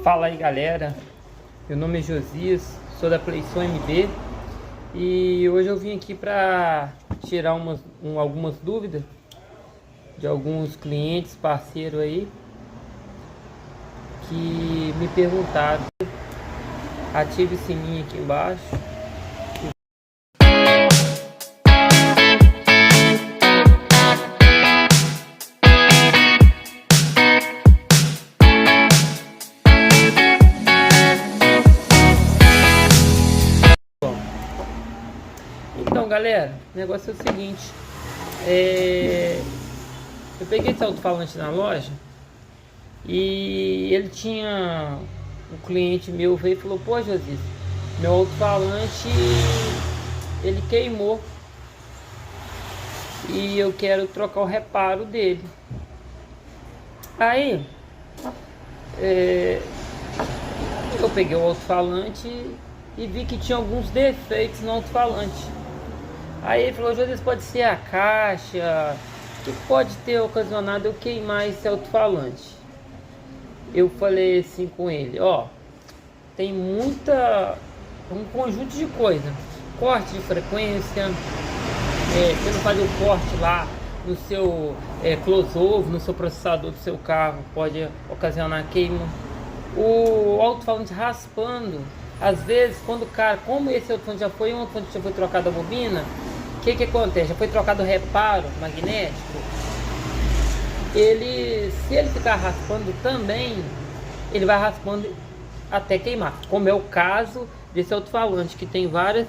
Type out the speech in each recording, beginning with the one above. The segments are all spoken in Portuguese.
Fala aí, galera, meu nome é Josias, sou da Playson MB e hoje eu vim aqui para tirar algumas dúvidas de alguns clientes, parceiros aí que me perguntaram. Ative o sininho aqui embaixo. Então, galera, o negócio é o seguinte, eu peguei esse alto-falante na loja e ele tinha um cliente meu veio e falou: pô, Josias, meu alto-falante ele queimou e eu quero trocar o reparo dele. Aí eu peguei o alto-falante e vi que tinha alguns defeitos no alto-falante. Aí ele falou: Josias, pode ser a caixa, que pode ter ocasionado eu queimar esse alto-falante. Eu falei assim com ele: ó, tem um conjunto de coisa, corte de frequência, você não faz o corte lá no seu close-over, no seu processador do seu carro, pode ocasionar queima. O alto-falante raspando, às vezes, quando o cara, como esse alto-falante já foi trocado a bobina, o que acontece? Já foi trocado o reparo magnético. Se ele ficar raspando também, ele vai raspando até queimar, como é o caso desse alto-falante, que tem várias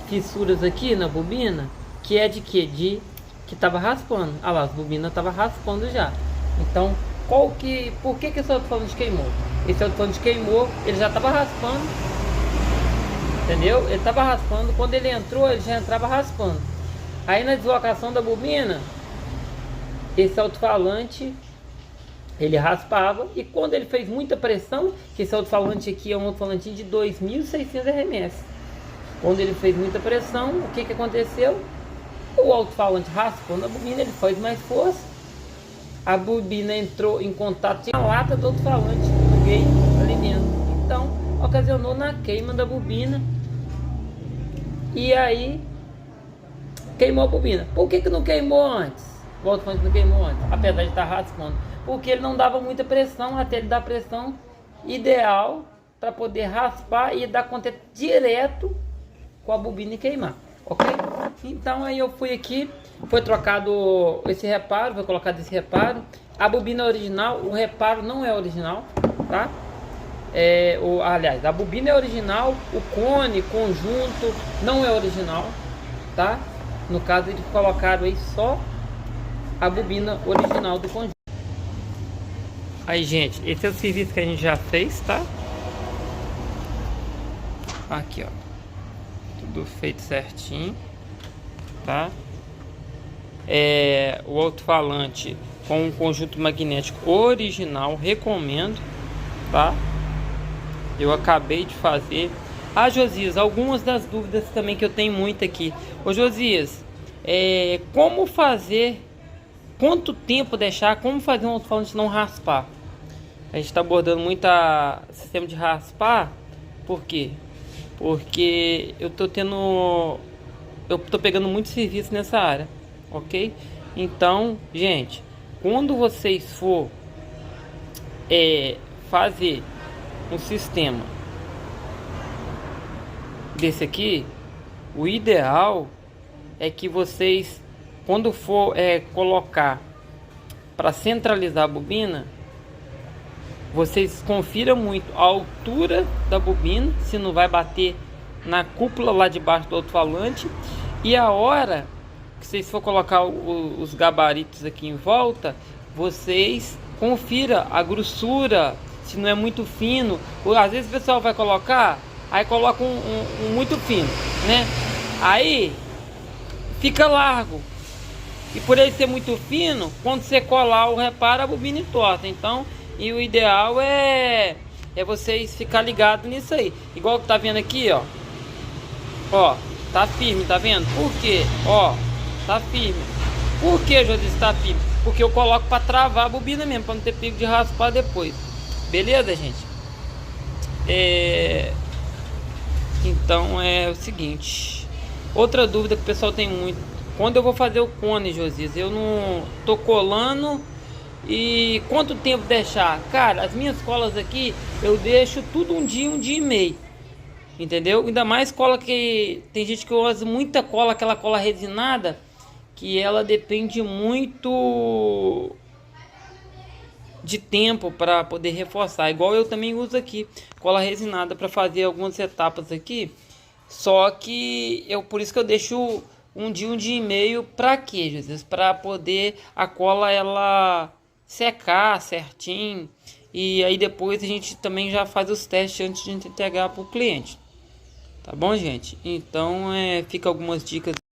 fissuras aqui na bobina, que é de quê? Que tava raspando. Ah lá, as bobinas tava raspando já. Então, por que esse alto-falante queimou? Esse alto-falante queimou, ele já tava raspando, entendeu? Ele tava raspando, quando ele entrou, ele já entrava raspando. Aí na deslocação da bobina, esse alto-falante ele raspava, e quando ele fez muita pressão, que esse alto-falante aqui é um alto-falantinho de 2.600 RMS, quando ele fez muita pressão, o que aconteceu? O alto-falante raspou na bobina, ele faz mais força, a bobina entrou em contato com a lata do alto-falante, do gate ali dentro, então ocasionou na queima da bobina, e aí queimou a bobina. Por que não queimou antes? O alto-falante não queimou antes, apesar de estar raspando, porque ele não dava muita pressão, até ele dar a pressão ideal para poder raspar e dar contato direto com a bobina e queimar, ok? Então aí eu fui aqui, foi trocado esse reparo, foi colocado esse reparo. A bobina original, o reparo não é original, tá? Aliás, a bobina é original, o cone, conjunto não é original, tá? No caso eles colocaram aí só a bobina original do conjunto. Aí, gente, esse é o serviço que a gente já fez, tá? Aqui, ó, tudo feito certinho, tá? O alto-falante com um conjunto magnético original, recomendo, tá? Eu acabei de fazer. Ah, Josias, algumas das dúvidas também que eu tenho muito aqui. Ô, Josias, como fazer, quanto tempo deixar, como fazer um alto-falante não raspar? A gente está abordando muito o sistema de raspar. Por quê? Porque eu tô pegando muito serviço nessa área, ok? Então, gente, quando vocês for fazer um sistema desse aqui, o ideal é que vocês, quando for colocar para centralizar a bobina, vocês confiram muito a altura da bobina, se não vai bater na cúpula lá de baixo do alto-falante, e a hora que vocês for colocar os gabaritos aqui em volta, vocês confiram a grossura, se não é muito fino. Às vezes o pessoal vai colocar, aí coloca um muito fino, né? Aí fica largo, e por ele ser muito fino, quando você colar o reparo, a bobina entorta. Então, e o ideal é vocês ficar ligados nisso aí. Igual que tá vendo aqui, ó. Ó, tá firme, tá vendo? Por quê? Ó, tá firme. Por que, Josias, tá firme? Porque eu coloco para travar a bobina mesmo, para não ter perigo de raspar depois. Beleza, gente? Então é o seguinte, outra dúvida que o pessoal tem muito: quando eu vou fazer o cone, Josias, eu não tô colando, e quanto tempo deixar? Cara, as minhas colas aqui eu deixo tudo um dia e meio, entendeu? Ainda mais cola que tem gente que usa muita cola, aquela cola resinada, que ela depende muito de tempo para poder reforçar, igual eu também uso aqui cola resinada para fazer algumas etapas aqui. Só que por isso que eu deixo um dia e meio. Para quê, Jesus? Para poder a cola ela secar certinho, e aí depois a gente também já faz os testes antes de entregar para o cliente. Tá bom, gente? Então fica algumas dicas